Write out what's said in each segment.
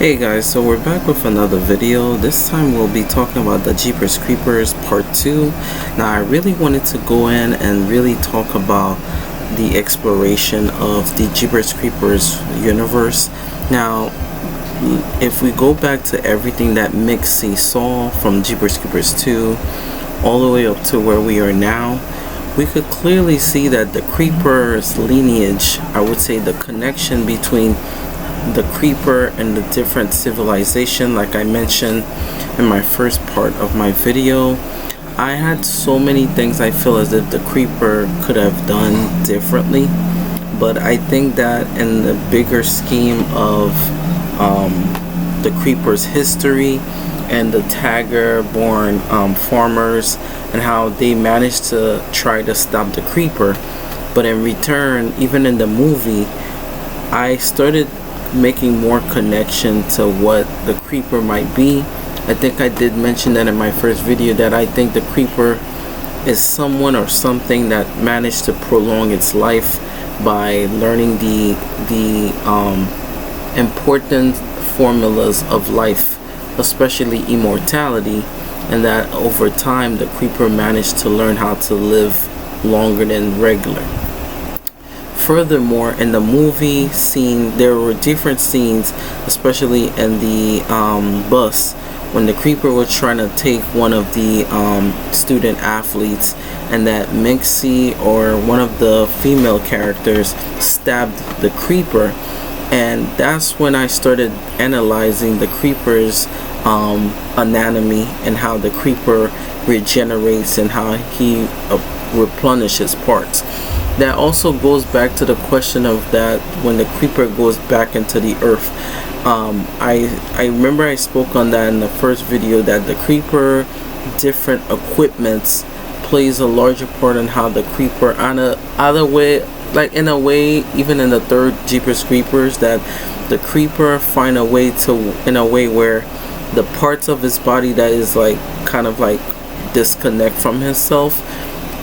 Hey guys, so we're back with another video. This time we'll be talking about the Jeepers Creepers Part 2. Now I really wanted to go in and really talk about the exploration of the Jeepers Creepers universe. Now if we go back to everything that Mixie saw from Jeepers Creepers 2 all the way up to where we are now, we could clearly see that the Creepers lineage, I would say the connection between the Creeper and the different civilization, like I mentioned in my first part of my video, I had so many things I feel as if the Creeper could have done differently, but I think that in the bigger scheme of the Creeper's history and the Tagger born farmers and how they managed to try to stop the Creeper, but in return, even in the movie, I started making more connection to what the Creeper might be. I think I did mention that in my first video, that I think the Creeper is someone or something that managed to prolong its life by learning the important formulas of life, especially immortality, and that over time the Creeper managed to learn how to live longer than regular. Furthermore, in the movie scene, there were different scenes, especially in the bus, when the Creeper was trying to take one of the student athletes, and that Mixie or one of the female characters stabbed the Creeper. And that's when I started analyzing the Creeper's anatomy and how the Creeper regenerates and how he replenishes parts. That also goes back to the question of that when the Creeper goes back into the earth. I remember I spoke on that in the first video, that the Creeper different equipments plays a larger part in how the Creeper in a way, even in the third Jeepers Creepers, that the Creeper find a way to, in a way where the parts of his body that is like kind of like disconnect from himself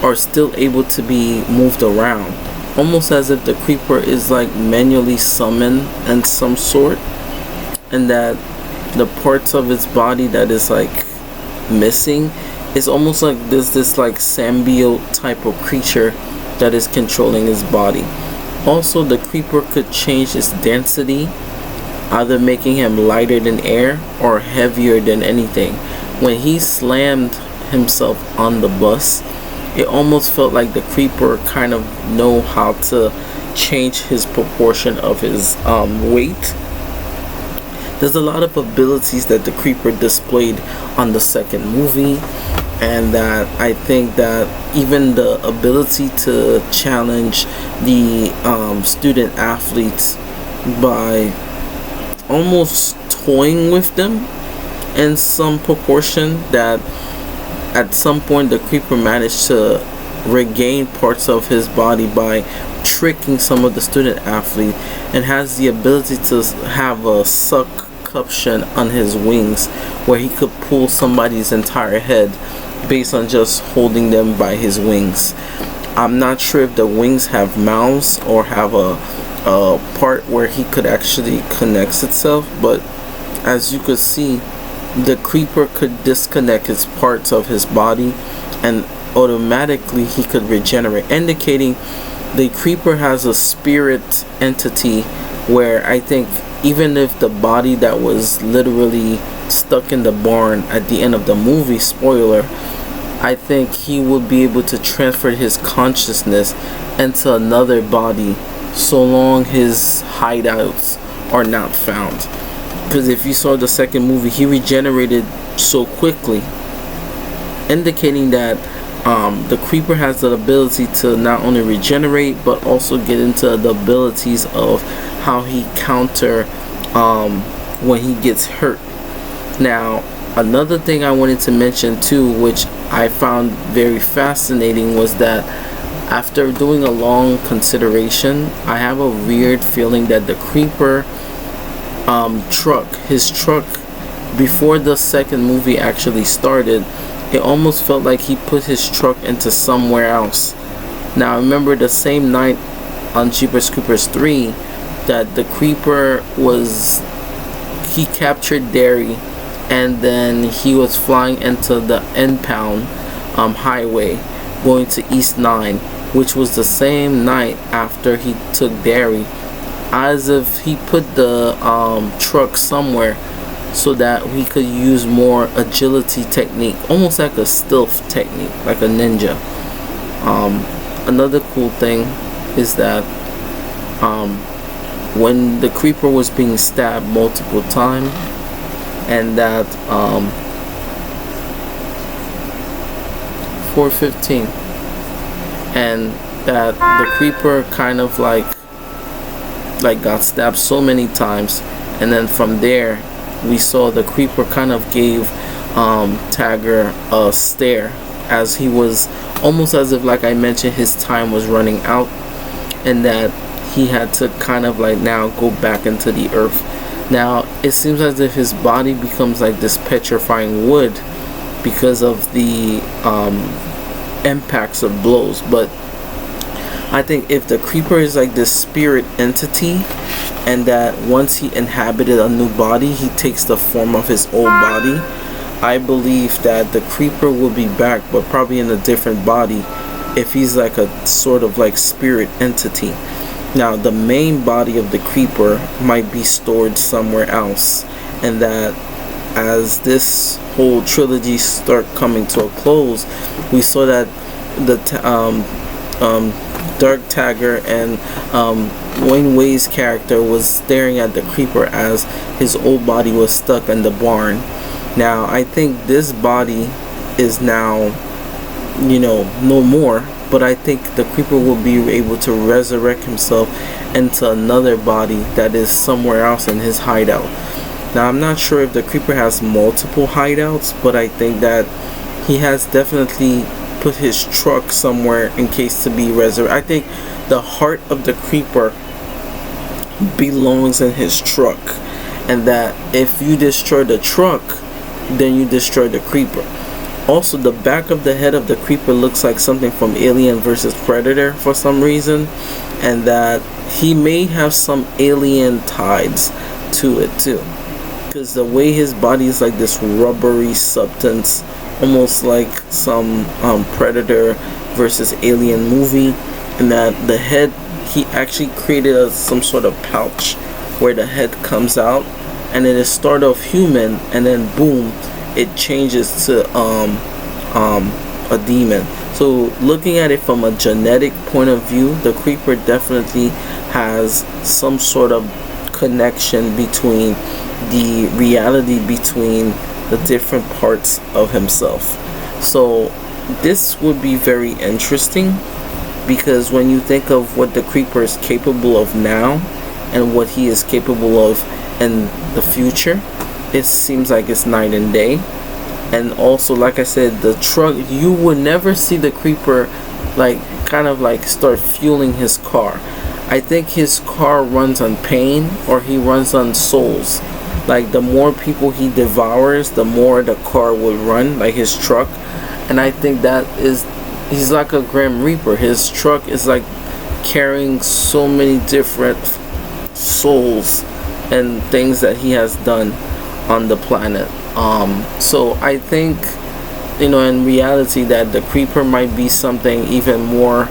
are still able to be moved around, almost as if the Creeper is like manually summoned in some sort, and that the parts of its body that is like missing is almost like this like symbiote type of creature that is controlling his body. Also, the Creeper could change its density, either making him lighter than air or heavier than anything. When he slammed himself on the bus, it almost felt like the Creeper kind of know how to change his proportion of his weight. There's a lot of abilities that the Creeper displayed on the second movie, and that I think that even the ability to challenge the student athletes by almost toying with them in some proportion, that at some point the Creeper managed to regain parts of his body by tricking some of the student athlete, and has the ability to have a succussion on his wings where he could pull somebody's entire head based on just holding them by his wings. I'm not sure if the wings have mouths or have a part where he could actually connect itself, but as you could see, the Creeper could disconnect its parts of his body and automatically he could regenerate, indicating the Creeper has a spirit entity where I think even if the body that was literally stuck in the barn at the end of the movie, spoiler, I think he would be able to transfer his consciousness into another body so long his hideouts are not found. Because if you saw the second movie, he regenerated so quickly, indicating that the Creeper has the ability to not only regenerate but also get into the abilities of how he counter when he gets hurt. Now, another thing I wanted to mention too, which I found very fascinating, was that after doing a long consideration, I have a weird feeling that the Creeper his truck, before the second movie actually started, it almost felt like he put his truck into somewhere else. Now, I remember the same night on Jeepers Creepers 3 that the Creeper was he captured Derry, and then he was flying into the N-Pound highway going to East 9, which was the same night after he took Derry, as if he put the truck somewhere so that we could use more agility technique, almost like a stealth technique, like a ninja. Another cool thing is that when the creeper was being stabbed multiple times, and that 4:15, and that the creeper kind of like got stabbed so many times, and then from there we saw the creeper kind of gave Tagger a stare, as he was almost as if, like I mentioned, his time was running out, and that he had to kind of like now go back into the earth. Now it seems as if his body becomes like this petrifying wood because of the impacts of blows. But I think if the creeper is like this spirit entity, and that once he inhabited a new body, he takes the form of his old body, I believe that the creeper will be back, but probably in a different body, if he's like a sort of like spirit entity. Now the main body of the creeper might be stored somewhere else, and that as this whole trilogy start coming to a close, we saw that the Dark Tagger and Wayne Way's character was staring at the creeper as his old body was stuck in the barn. Now I think this body is now, no more, but I think the creeper will be able to resurrect himself into another body that is somewhere else in his hideout. Now I'm not sure if the creeper has multiple hideouts, but I think that he has definitely put his truck somewhere in case to be resurrected. I think the heart of the creeper belongs in his truck, and that if you destroy the truck, then you destroy the creeper. Also, the back of the head of the creeper looks like something from Alien vs. Predator for some reason, and that he may have some alien ties to it too, because the way his body is like this rubbery substance, almost like some Predator versus Alien movie, and that the head, he actually created some sort of pouch where the head comes out, and it is start off human, and then boom, it changes to a demon. So looking at it from a genetic point of view, the creeper definitely has some sort of connection between the reality between the different parts of himself. So this would be very interesting, because when you think of what the creeper is capable of now and what he is capable of in the future, it seems like it's night and day. And also, like I said, the truck, you would never see the creeper like kind of like start fueling his car. I think his car runs on pain, or he runs on souls. Like the more people he devours, the more the car will run, like his truck. And I think that is, he's like a Grim Reaper. His truck is like carrying so many different souls and things that he has done on the planet. So I think, in reality, that the creeper might be something even more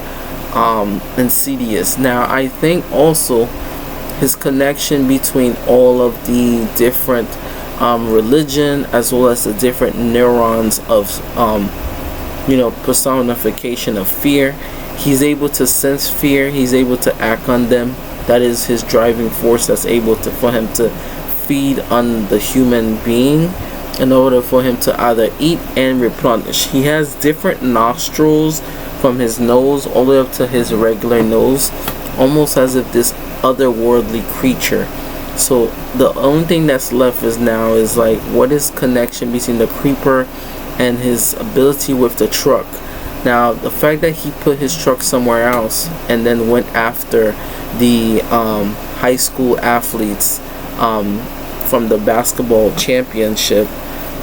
insidious. Now I think also his connection between all of the different religion, as well as the different neurons of personification of fear. He's able to sense fear, he's able to act on them. That is his driving force, that's able to for him to feed on the human being in order for him to either eat and replenish. He has different nostrils from his nose all the way up to his regular nose, almost as if this otherworldly creature. So the only thing that's left is now is like, what is connection between the creeper and his ability with the truck. Now the fact that he put his truck somewhere else and then went after the high school athletes from the basketball championship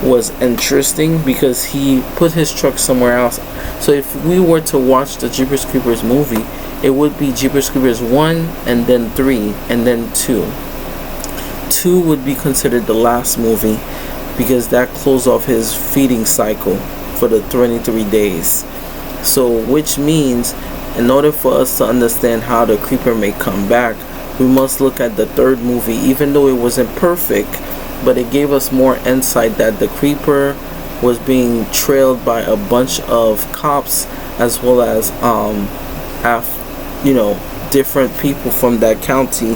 was interesting, because he put his truck somewhere else. So if we were to watch the Jeepers Creepers movie, it would be Jeepers Creepers 1 and then 3 and then 2. 2 would be considered the last movie, because that closed off his feeding cycle for the 23 days. So which means, in order for us to understand how the creeper may come back, we must look at the 3rd movie. Even though it wasn't perfect, but it gave us more insight that the creeper was being trailed by a bunch of cops, as well as different people from that county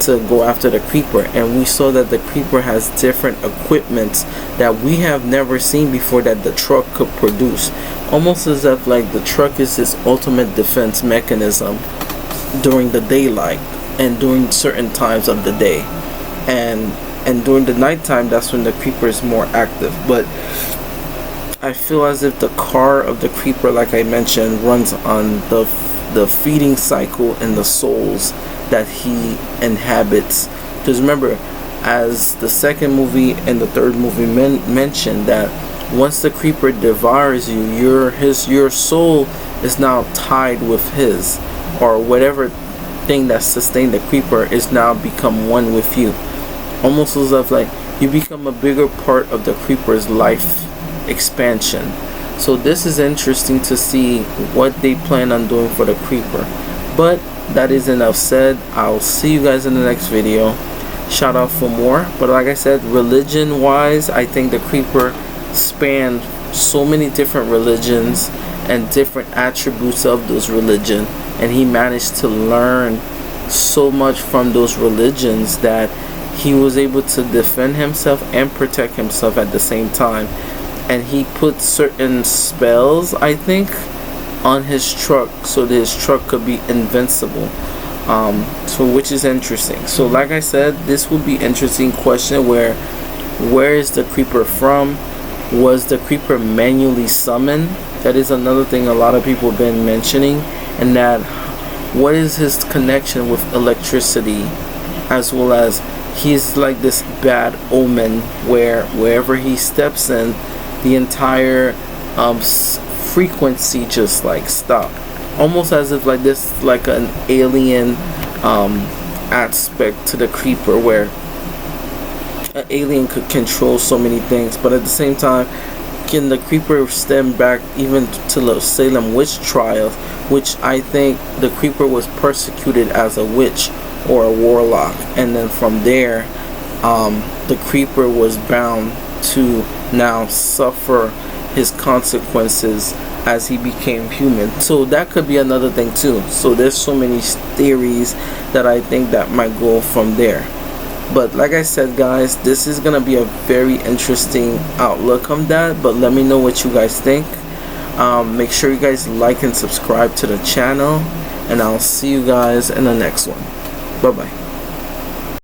to go after the creeper. And we saw that the creeper has different equipment that we have never seen before that the truck could produce, almost as if like the truck is this ultimate defense mechanism during the daylight and during certain times of the day, and during the nighttime, that's when the creeper is more active. But I feel as if the car of the creeper, like I mentioned, runs on the feeding cycle and the souls that he inhabits. Because remember, as the 2nd movie and the 3rd movie mentioned, that once the creeper devours you, your soul is now tied with his, or whatever thing that sustained the creeper is now become one with you. Almost as if like you become a bigger part of the creeper's life expansion. So this is interesting to see what they plan on doing for the creeper. But that is enough said. I'll see you guys in the next video. Shout out for more. But like I said, religion wise, I think the creeper spanned so many different religions and different attributes of those religions, and he managed to learn so much from those religions that he was able to defend himself and protect himself at the same time. And he put certain spells, I think, on his truck so that his truck could be invincible. So which is interesting. So like I said, this would be interesting question, where is the creeper from? Was the creeper manually summoned? That is another thing a lot of people have been mentioning. And that, what is his connection with electricity, as well as he's like this bad omen where wherever he steps in, the entire frequency just like stop, almost as if like this, like an alien aspect to the creeper, where an alien could control so many things. But at the same time, can the creeper stem back even to the Salem witch trials, which I think the creeper was persecuted as a witch or a warlock, and then from there the creeper was bound to now suffer his consequences as he became human. So that could be another thing too. So there's so many theories that I think that might go from there. But like I said, guys, this is gonna be a very interesting outlook on that. But let me know what you guys think. Make sure you guys like and subscribe to the channel, and I'll see you guys in the next one. Bye bye.